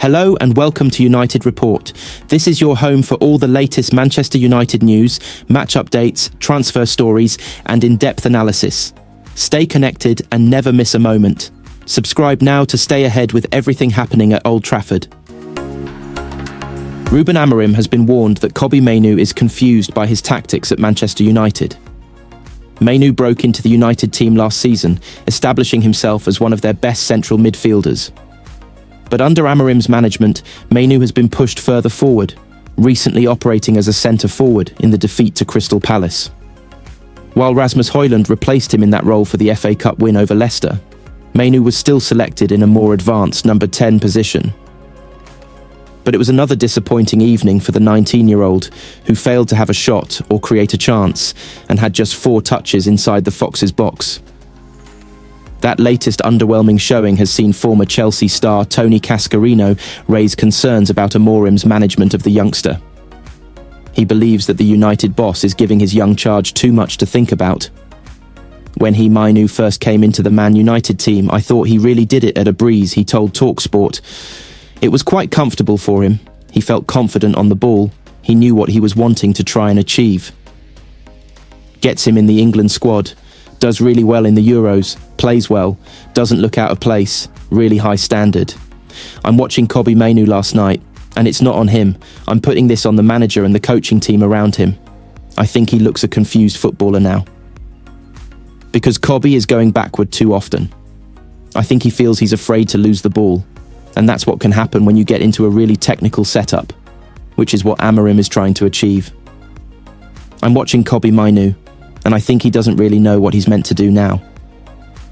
Hello and welcome to United Report. This is your home for all the latest Manchester United news, match updates, transfer stories, and in-depth analysis. Stay connected and never miss a moment. Subscribe now to stay ahead with everything happening at Old Trafford. Ruben Amorim has been warned that Kobbie Mainoo is confused by his tactics at Manchester United. Mainoo broke into the United team last season, establishing himself as one of their best central midfielders. But under Amorim's management, Mainoo has been pushed further forward, recently operating as a centre-forward in the defeat to Crystal Palace. While Rasmus Højlund replaced him in that role for the FA Cup win over Leicester, Mainoo was still selected in a more advanced number 10 position. But it was another disappointing evening for the 19-year-old, who failed to have a shot or create a chance and had just 4 touches inside the Foxes' box. That latest underwhelming showing has seen former Chelsea star Tony Cascarino raise concerns about Amorim's management of the youngster. He believes that the United boss is giving his young charge too much to think about. When Mainoo first came into the Man United team, I thought he really did it at a breeze, he told TalkSport. It was quite comfortable for him. He felt confident on the ball. He knew what he was wanting to try and achieve. Gets him in the England squad. Does really well in the Euros, plays well, doesn't look out of place, really high standard. I'm watching Kobbie Mainoo last night, and it's not on him. I'm putting this on the manager and the coaching team around him. I think he looks a confused footballer now. Because Kobbie is going backward too often. I think he feels he's afraid to lose the ball, and that's what can happen when you get into a really technical setup, which is what Amorim is trying to achieve. I'm watching Kobbie Mainoo, and I think he doesn't really know what he's meant to do now.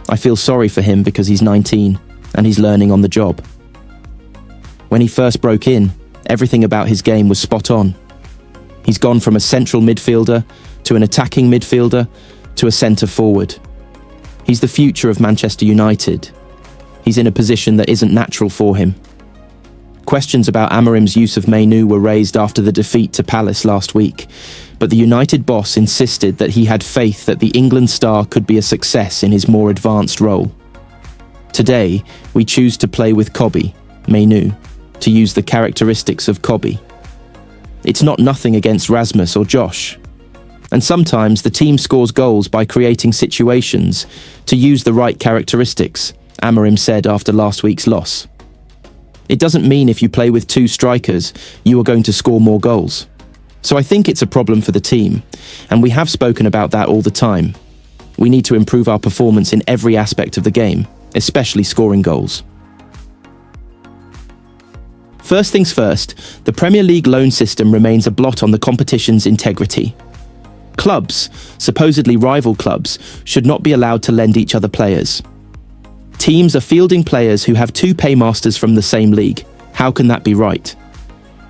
I feel sorry for him because he's 19 and he's learning on the job. When he first broke in, everything about his game was spot on. He's gone from a central midfielder to an attacking midfielder to a centre-forward. He's the future of Manchester United. He's in a position that isn't natural for him. Questions about Amorim's use of Mainoo were raised after the defeat to Palace last week, but the United boss insisted that he had faith that the England star could be a success in his more advanced role. Today, we choose to play with Kobbie, Mainoo, to use the characteristics of Kobbie. It's not nothing against Rasmus or Josh. And sometimes the team scores goals by creating situations to use the right characteristics, Amorim said after last week's loss. It doesn't mean if you play with 2 strikers, you are going to score more goals. So I think it's a problem for the team, and we have spoken about that all the time. We need to improve our performance in every aspect of the game, especially scoring goals. First things first, the Premier League loan system remains a blot on the competition's integrity. Clubs, supposedly rival clubs, should not be allowed to lend each other players. Teams are fielding players who have 2 paymasters from the same league. How can that be right?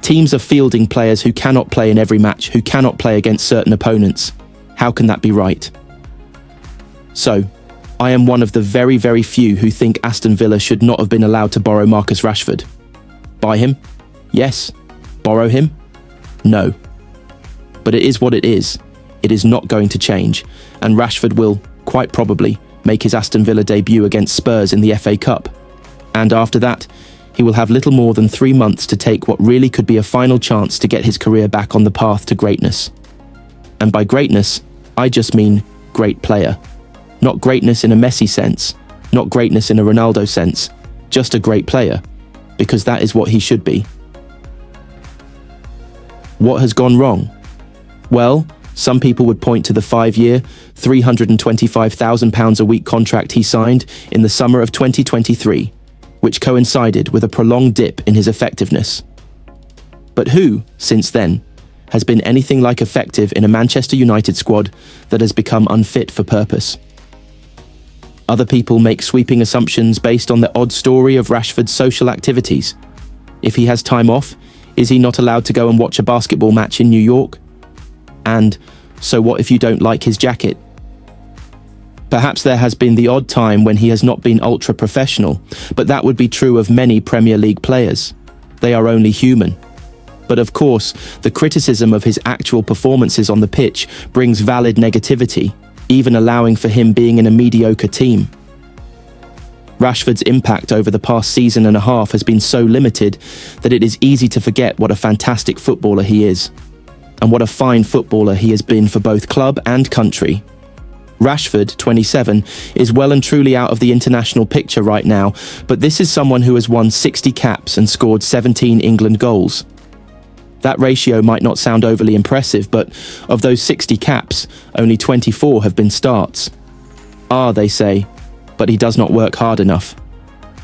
Teams are fielding players who cannot play in every match, who cannot play against certain opponents. How can that be right? So, I am one of the very, very few who think Aston Villa should not have been allowed to borrow Marcus Rashford. Buy him? Yes. Borrow him? No. But it is what it is. It is not going to change, and Rashford will, quite probably, make his Aston Villa debut against Spurs in the FA Cup. And after that, he will have little more than 3 months to take what really could be a final chance to get his career back on the path to greatness. And by greatness, I just mean great player. Not greatness in a Messi sense, not greatness in a Ronaldo sense, just a great player, because that is what he should be. What has gone wrong? Well, some people would point to the 5-year, £325,000 a week contract he signed in the summer of 2023, which coincided with a prolonged dip in his effectiveness. But who, since then, has been anything like effective in a Manchester United squad that has become unfit for purpose? Other people make sweeping assumptions based on the odd story of Rashford's social activities. If he has time off, is he not allowed to go and watch a basketball match in New York? And, so what if you don't like his jacket? Perhaps there has been the odd time when he has not been ultra-professional, but that would be true of many Premier League players. They are only human. But of course, the criticism of his actual performances on the pitch brings valid negativity, even allowing for him being in a mediocre team. Rashford's impact over the past season and a half has been so limited that it is easy to forget what a fantastic footballer he is, and what a fine footballer he has been for both club and country. Rashford, 27, is well and truly out of the international picture right now, but this is someone who has won 60 caps and scored 17 England goals. That ratio might not sound overly impressive, but of those 60 caps, only 24 have been starts. They say, but he does not work hard enough.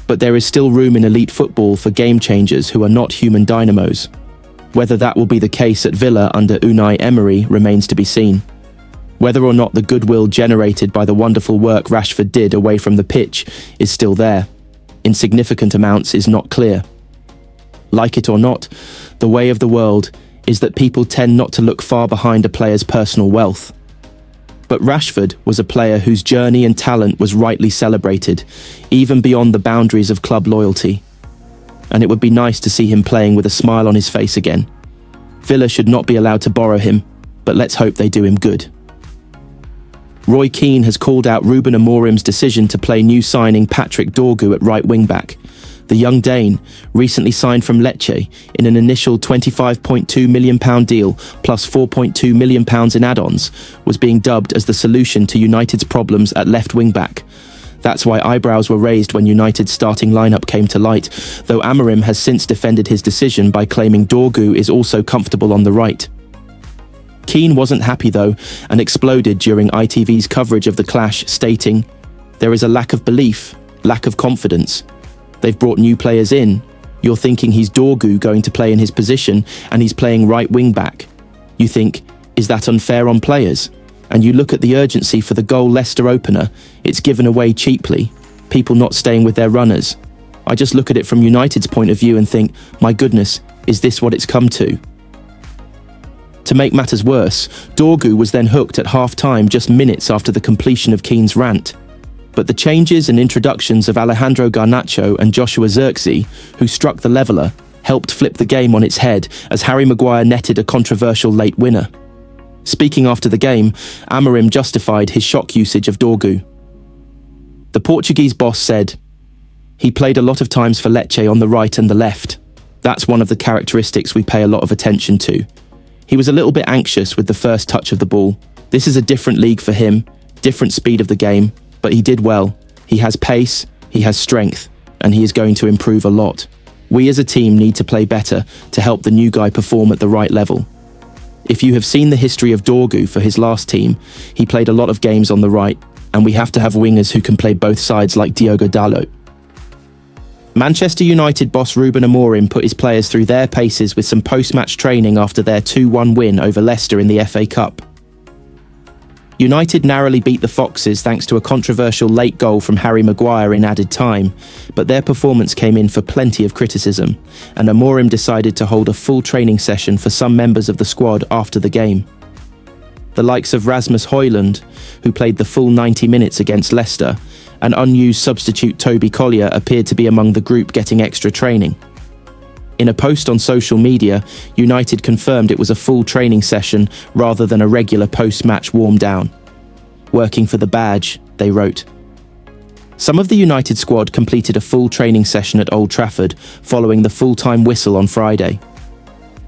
But there is still room in elite football for game changers who are not human dynamos. Whether that will be the case at Villa under Unai Emery remains to be seen. Whether or not the goodwill generated by the wonderful work Rashford did away from the pitch is still there, in significant amounts, is not clear. Like it or not, the way of the world is that people tend not to look far behind a player's personal wealth. But Rashford was a player whose journey and talent was rightly celebrated, even beyond the boundaries of club loyalty. And it would be nice to see him playing with a smile on his face again. Villa should not be allowed to borrow him, but let's hope they do him good. Roy Keane has called out Ruben Amorim's decision to play new signing Patrick Dorgu at right wing-back. The young Dane, recently signed from Lecce in an initial £25.2 million deal plus £4.2 million in add-ons, was being dubbed as the solution to United's problems at left wing-back. That's why eyebrows were raised when United's starting lineup came to light, though Amorim has since defended his decision by claiming Dorgu is also comfortable on the right. Keane wasn't happy though, and exploded during ITV's coverage of the clash, stating, "There is a lack of belief, lack of confidence. They've brought new players in. You're thinking he's Dorgu going to play in his position, and he's playing right wing back. You think, is that unfair on players? And you look at the urgency for the goal Leicester opener, it's given away cheaply, people not staying with their runners. I just look at it from United's point of view and think, my goodness, is this what it's come to?" To make matters worse, Dorgu was then hooked at half-time just minutes after the completion of Keane's rant. But the changes and introductions of Alejandro Garnacho and Joshua Zirkzee, who struck the leveller, helped flip the game on its head as Harry Maguire netted a controversial late winner. Speaking after the game, Amorim justified his shock usage of Dorgu. The Portuguese boss said, "He played a lot of times for Lecce on the right and the left. That's one of the characteristics we pay a lot of attention to. He was a little bit anxious with the first touch of the ball. This is a different league for him, different speed of the game, but he did well. He has pace, he has strength, and he is going to improve a lot. We as a team need to play better to help the new guy perform at the right level." If you have seen the history of Dorgu for his last team, he played a lot of games on the right, and we have to have wingers who can play both sides like Diogo Dalot. Manchester United boss Ruben Amorim put his players through their paces with some post-match training after their 2-1 win over Leicester in the FA Cup. United narrowly beat the Foxes thanks to a controversial late goal from Harry Maguire in added time, but their performance came in for plenty of criticism, and Amorim decided to hold a full training session for some members of the squad after the game. The likes of Rasmus Højlund, who played the full 90 minutes against Leicester, and unused substitute Toby Collier appeared to be among the group getting extra training. In a post on social media, United confirmed it was a full training session rather than a regular post-match warm-down. "Working for the badge," they wrote. Some of the United squad completed a full training session at Old Trafford following the full-time whistle on Friday.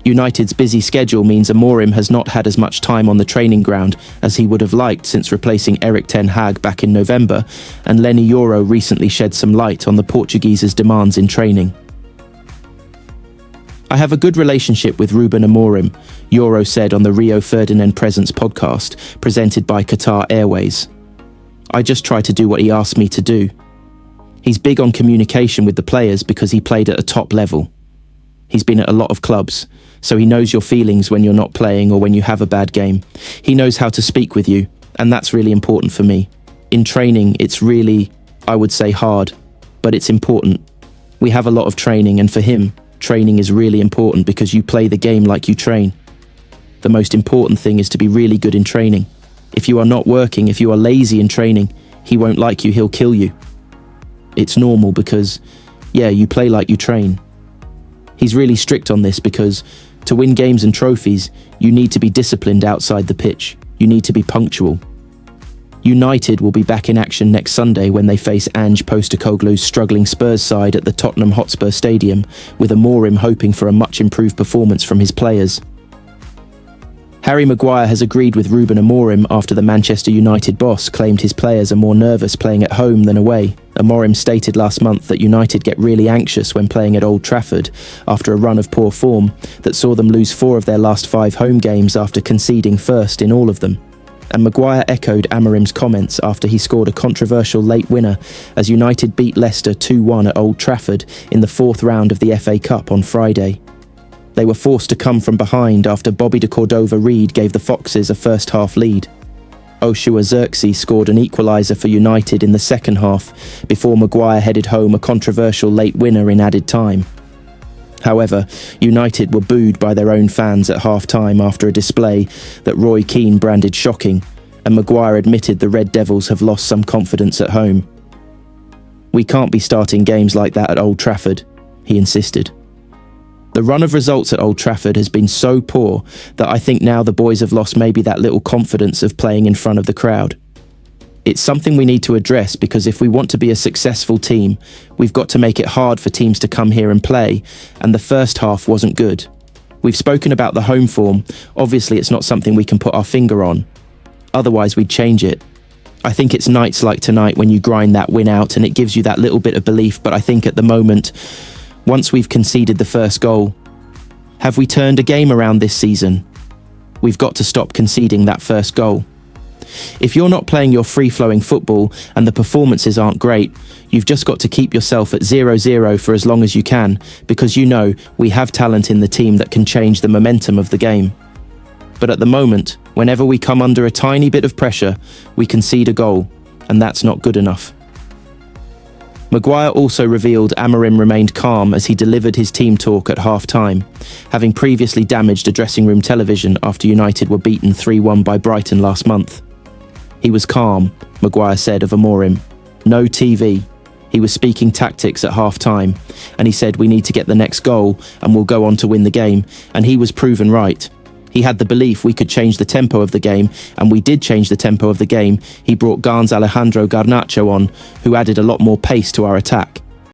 United's busy schedule means Amorim has not had as much time on the training ground as he would have liked since replacing Erik ten Hag back in November, and Lenny Yoro recently shed some light on the Portuguese's demands in training. "I have a good relationship with Ruben Amorim," Yoro said on the Rio Ferdinand Presents podcast, presented by Qatar Airways. "I just try to do what he asks me to do. He's big on communication with the players because he played at a top level. He's been at a lot of clubs, so he knows your feelings when you're not playing or when you have a bad game. He knows how to speak with you, and that's really important for me. In training, it's really, I would say, hard, but it's important. We have a lot of training, and for him, training is really important because you play the game like you train. The most important thing is to be really good in training. If you are not working, if you are lazy in training, he won't like you, he'll kill you. It's normal because, you play like you train. He's really strict on this because to win games and trophies, you need to be disciplined outside the pitch. You need to be punctual. United will be back in action next Sunday when they face Ange Postecoglou's struggling Spurs side at the Tottenham Hotspur Stadium, with Amorim hoping for a much improved performance from his players. Harry Maguire has agreed with Ruben Amorim after the Manchester United boss claimed his players are more nervous playing at home than away. Amorim stated last month that United get really anxious when playing at Old Trafford after a run of poor form that saw them lose 4 of their last 5 home games after conceding first in all of them. And Maguire echoed Amorim's comments after he scored a controversial late winner as United beat Leicester 2-1 at Old Trafford in the 4th round of the FA Cup on Friday. They were forced to come from behind after Bobby de Cordova-Reid gave the Foxes a first-half lead. Oshua Zirkzee scored an equaliser for United in the second half before Maguire headed home a controversial late winner in added time. However, United were booed by their own fans at half-time after a display that Roy Keane branded shocking, and Maguire admitted the Red Devils have lost some confidence at home. "We can't be starting games like that at Old Trafford," he insisted. The run of results at Old Trafford has been so poor that I think now the boys have lost maybe that little confidence of playing in front of the crowd. It's something we need to address because if we want to be a successful team, we've got to make it hard for teams to come here and play, and the first half wasn't good. We've spoken about the home form. Obviously, it's not something we can put our finger on. Otherwise, we'd change it. I think it's nights like tonight when you grind that win out and it gives you that little bit of belief, but I think at the moment, once we've conceded the first goal, have we turned a game around this season? We've got to stop conceding that first goal. If you're not playing your free-flowing football and the performances aren't great, you've just got to keep yourself at 0-0 for as long as you can, because you know we have talent in the team that can change the momentum of the game. But at the moment, whenever we come under a tiny bit of pressure, we concede a goal, and that's not good enough. Maguire also revealed Amorim remained calm as he delivered his team talk at half-time, having previously damaged a dressing room television after United were beaten 3-1 by Brighton last month. He was calm, Maguire said of Amorim. No TV. He was speaking tactics at half-time, and he said we need to get the next goal and we'll go on to win the game, and he was proven right. He had the belief we could change the tempo of the game, and we did change the tempo of the game. He brought Ghana's Alejandro Garnacho on, who added a lot more pace to our attack.